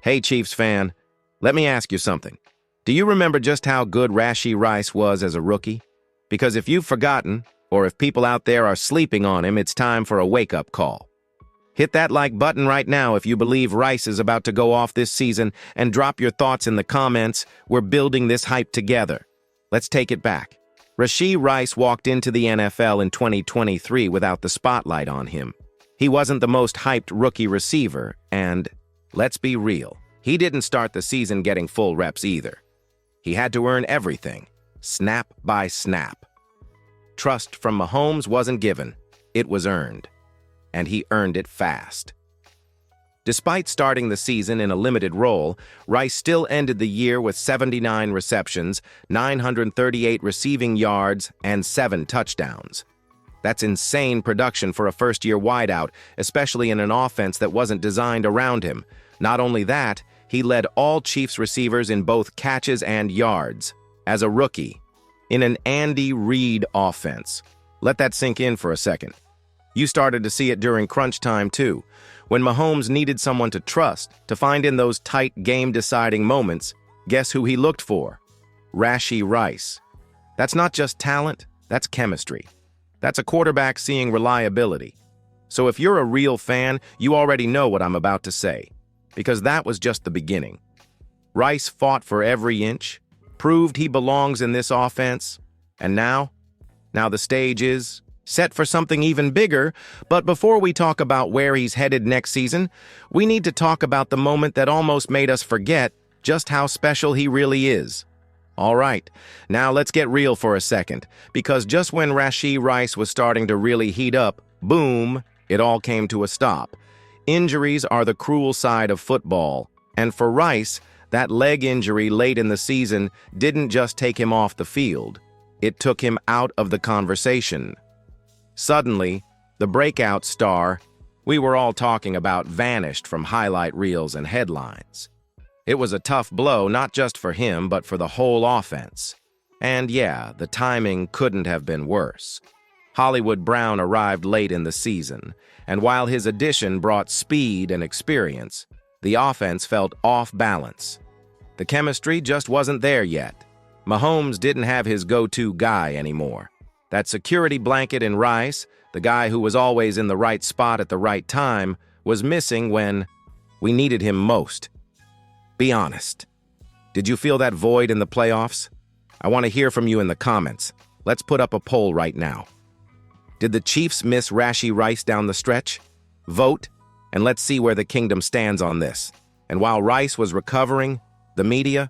Hey, Chiefs fan, let me ask you something. Do you remember just how good Rashee Rice was as a rookie? Because if you've forgotten, or if people out there are sleeping on him, it's time for a wake-up call. Hit that like button right now if you believe Rice is about to go off this season, and drop your thoughts in the comments. We're building this hype together. Let's take it back. Rashee Rice walked into the NFL in 2023 without the spotlight on him. He wasn't the most hyped rookie receiver, and let's be real, he didn't start the season getting full reps either. He had to earn everything, snap by snap. Trust from Mahomes wasn't given, it was earned. And he earned it fast. Despite starting the season in a limited role, Rice still ended the year with 79 receptions, 938 receiving yards, and 7 touchdowns. That's insane production for a first-year wideout, especially in an offense that wasn't designed around him. Not only that, he led all Chiefs receivers in both catches and yards, as a rookie, in an Andy Reid offense. Let that sink in for a second. You started to see it during crunch time too, when Mahomes needed someone to trust, to find in those tight game-deciding moments. Guess who he looked for? Rashee Rice. That's not just talent, that's chemistry. That's a quarterback seeing reliability. So if you're a real fan, you already know what I'm about to say, because that was just the beginning. Rice fought for every inch, proved he belongs in this offense, and now the stage is set for something even bigger. But before we talk about where he's headed next season, we need to talk about the moment that almost made us forget just how special he really is. All right, now let's get real for a second, because just when Rashee Rice was starting to really heat up, boom, it all came to a stop. Injuries are the cruel side of football, and for Rice, that leg injury late in the season didn't just take him off the field, it took him out of the conversation. Suddenly, the breakout star we were all talking about vanished from highlight reels and headlines. It was a tough blow, not just for him, but for the whole offense. And yeah, the timing couldn't have been worse. Hollywood Brown arrived late in the season, and while his addition brought speed and experience, the offense felt off balance. The chemistry just wasn't there yet. Mahomes didn't have his go-to guy anymore. That security blanket in Rice, the guy who was always in the right spot at the right time, was missing when we needed him most. Be honest. Did you feel that void in the playoffs? I want to hear from you in the comments. Let's put up a poll right now. Did the Chiefs miss Rashee Rice down the stretch? Vote, and let's see where the kingdom stands on this. And while Rice was recovering, the media,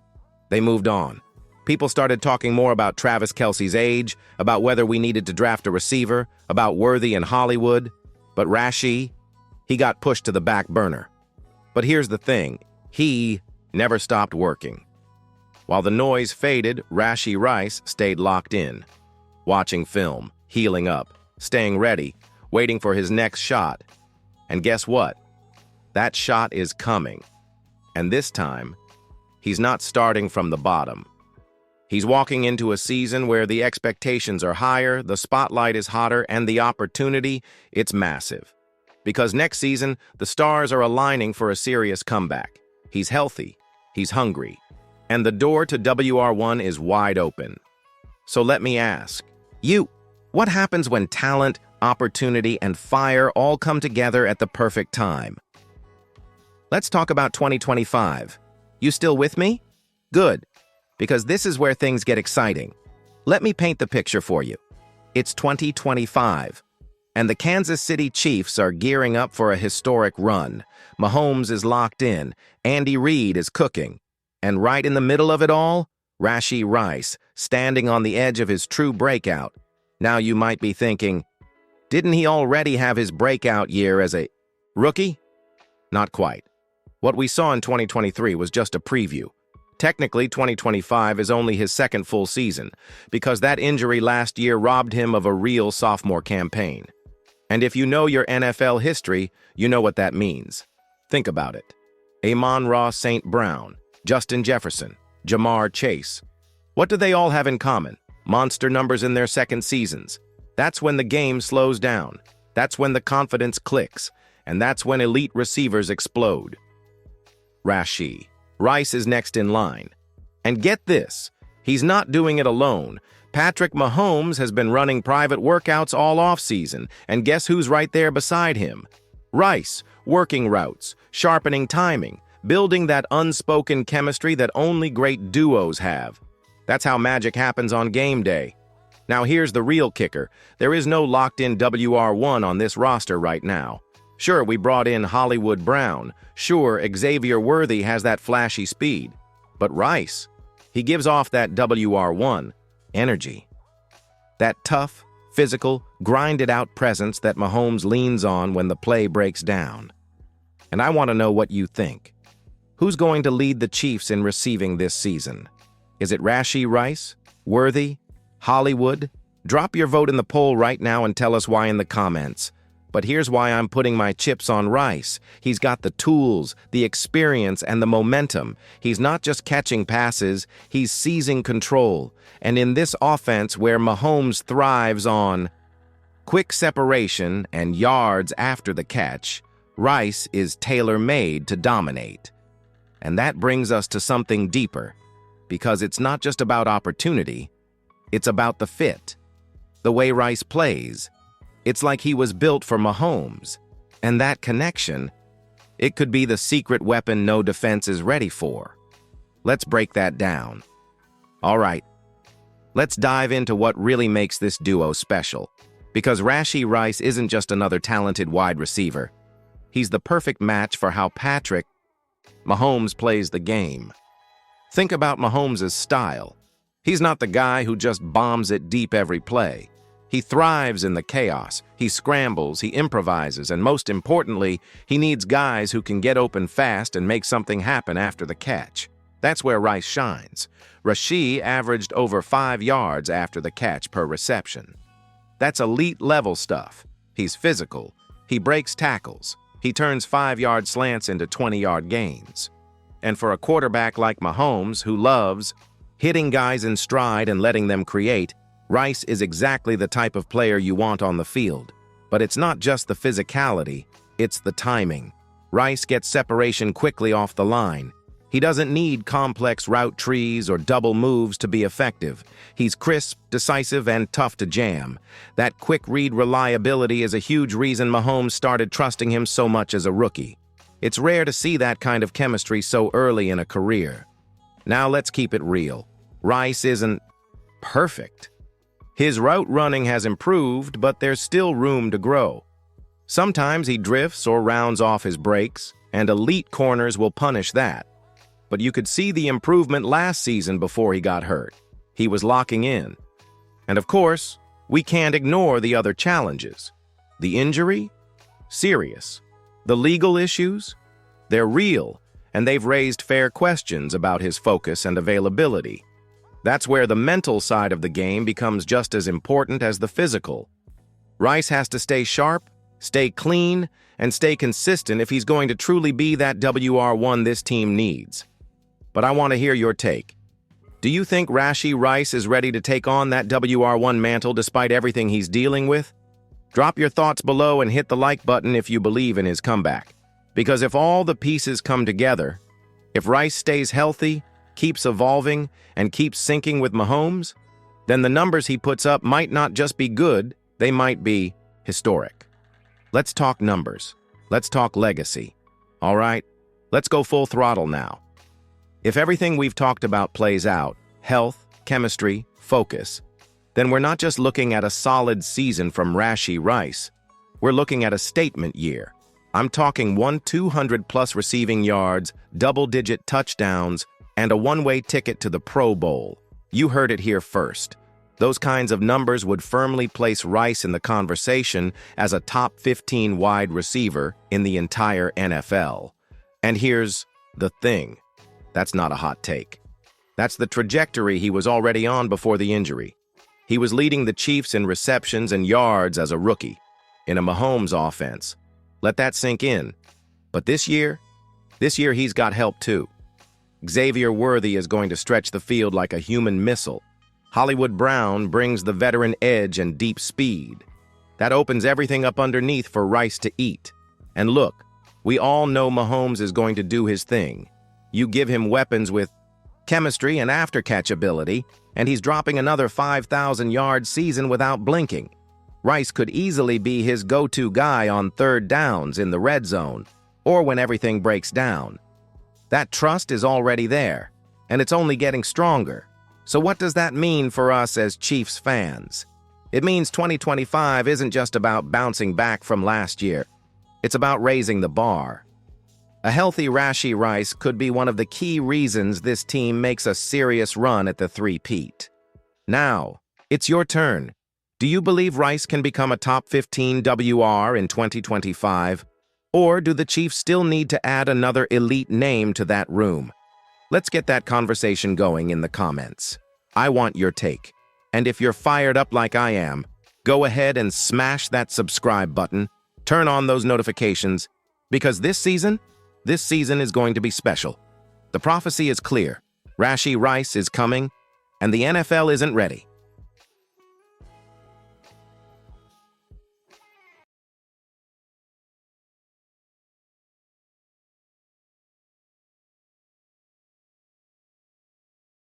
they moved on. People started talking more about Travis Kelce's age, about whether we needed to draft a receiver, about Worthy and Hollywood. But Rashee, he got pushed to the back burner. But here's the thing, he never stopped working. While the noise faded, Rashee Rice stayed locked in, watching film, healing up, staying ready, waiting for his next shot. And guess what? That shot is coming. And this time, he's not starting from the bottom. He's walking into a season where the expectations are higher, the spotlight is hotter, and the opportunity, it's massive. Because next season, the stars are aligning for a serious comeback. He's healthy, he's hungry, and the door to WR1 is wide open. So let me ask, what happens when talent, opportunity, and fire all come together at the perfect time? Let's talk about 2025. You still with me? Good. Because this is where things get exciting. Let me paint the picture for you. It's 2025, and the Kansas City Chiefs are gearing up for a historic run. Mahomes is locked in, Andy Reid is cooking, and right in the middle of it all, Rashee Rice, standing on the edge of his true breakout. Now you might be thinking, didn't he already have his breakout year as a rookie? Not quite. What we saw in 2023 was just a preview. Technically, 2025 is only his second full season, because that injury last year robbed him of a real sophomore campaign. And if you know your NFL history, you know what that means. Think about it. Amon-Ra St. Brown, Justin Jefferson, Jamar Chase. What do they all have in common? Monster numbers in their second seasons. That's when the game slows down. That's when the confidence clicks. And that's when elite receivers explode. Rashee. Rice is next in line. And get this, he's not doing it alone. Patrick Mahomes has been running private workouts all off-season, and guess who's right there beside him? Rice, working routes, sharpening timing, building that unspoken chemistry that only great duos have. That's how magic happens on game day. Now here's the real kicker. There is no locked-in WR1 on this roster right now. Sure, we brought in Hollywood Brown. Sure, Xavier Worthy has that flashy speed. But Rice, he gives off that WR1 energy. That tough, physical, grinded-out presence that Mahomes leans on when the play breaks down. And I want to know what you think. Who's going to lead the Chiefs in receiving this season? Is it Rashee Rice? Worthy? Hollywood? Drop your vote in the poll right now and tell us why in the comments. But here's why I'm putting my chips on Rice. He's got the tools, the experience, and the momentum. He's not just catching passes, he's seizing control. And in this offense where Mahomes thrives on quick separation and yards after the catch, Rice is tailor-made to dominate. And that brings us to something deeper, because it's not just about opportunity, it's about the fit, the way Rice plays. It's like he was built for Mahomes, and that connection, it could be the secret weapon no defense is ready for. Let's break that down. All right, let's dive into what really makes this duo special, because Rashee Rice isn't just another talented wide receiver. He's the perfect match for how Patrick Mahomes plays the game. Think about Mahomes' style. He's not the guy who just bombs it deep every play. He thrives in the chaos, he scrambles, he improvises, and most importantly, he needs guys who can get open fast and make something happen after the catch. That's where Rice shines. Rashee averaged over 5 yards after the catch per reception. That's elite-level stuff. He's physical, he breaks tackles, he turns 5-yard slants into 20-yard gains. And for a quarterback like Mahomes, who loves hitting guys in stride and letting them create, Rice is exactly the type of player you want on the field. But it's not just the physicality, it's the timing. Rice gets separation quickly off the line. He doesn't need complex route trees or double moves to be effective. He's crisp, decisive, and tough to jam. That quick-read reliability is a huge reason Mahomes started trusting him so much as a rookie. It's rare to see that kind of chemistry so early in a career. Now let's keep it real. Rice isn't perfect. His route running has improved, but there's still room to grow. Sometimes he drifts or rounds off his breaks, and elite corners will punish that. But you could see the improvement last season before he got hurt. He was locking in. And of course, we can't ignore the other challenges. The injury? Serious. The legal issues? They're real, and they've raised fair questions about his focus and availability. That's where the mental side of the game becomes just as important as the physical. Rice has to stay sharp, stay clean, and stay consistent if he's going to truly be that WR1 this team needs. But I want to hear your take. Do you think Rashee Rice is ready to take on that WR1 mantle despite everything he's dealing with? Drop your thoughts below and hit the like button if you believe in his comeback. Because if all the pieces come together, if Rice stays healthy, keeps evolving, and keeps syncing with Mahomes, then the numbers he puts up might not just be good, they might be historic. Let's talk numbers. Let's talk legacy. All right, let's go full throttle now. If everything we've talked about plays out, health, chemistry, focus, then we're not just looking at a solid season from Rashee Rice. We're looking at a statement year. I'm talking 200-plus receiving yards, double-digit touchdowns, and a one-way ticket to the Pro Bowl. You heard it here first. Those kinds of numbers would firmly place Rice in the conversation as a top 15 wide receiver in the entire NFL. And here's the thing. That's not a hot take. That's the trajectory he was already on before the injury. He was leading the Chiefs in receptions and yards as a rookie, in a Mahomes offense. Let that sink in. But this year he's got help too. Xavier Worthy is going to stretch the field like a human missile. Hollywood Brown brings the veteran edge and deep speed. That opens everything up underneath for Rice to eat. And look, we all know Mahomes is going to do his thing. You give him weapons with chemistry and after-catch ability, and he's dropping another 5,000-yard season without blinking. Rice could easily be his go-to guy on third downs in the red zone, or when everything breaks down. That trust is already there, and it's only getting stronger. So what does that mean for us as Chiefs fans? It means 2025 isn't just about bouncing back from last year. It's about raising the bar. A healthy Rashee Rice could be one of the key reasons this team makes a serious run at the three-peat. Now, it's your turn. Do you believe Rice can become a top 15 WR in 2025? Or do the Chiefs still need to add another elite name to that room? Let's get that conversation going in the comments. I want your take. And if you're fired up like I am, go ahead and smash that subscribe button, turn on those notifications, because this season is going to be special. The prophecy is clear. Rashee Rice is coming, and the NFL isn't ready.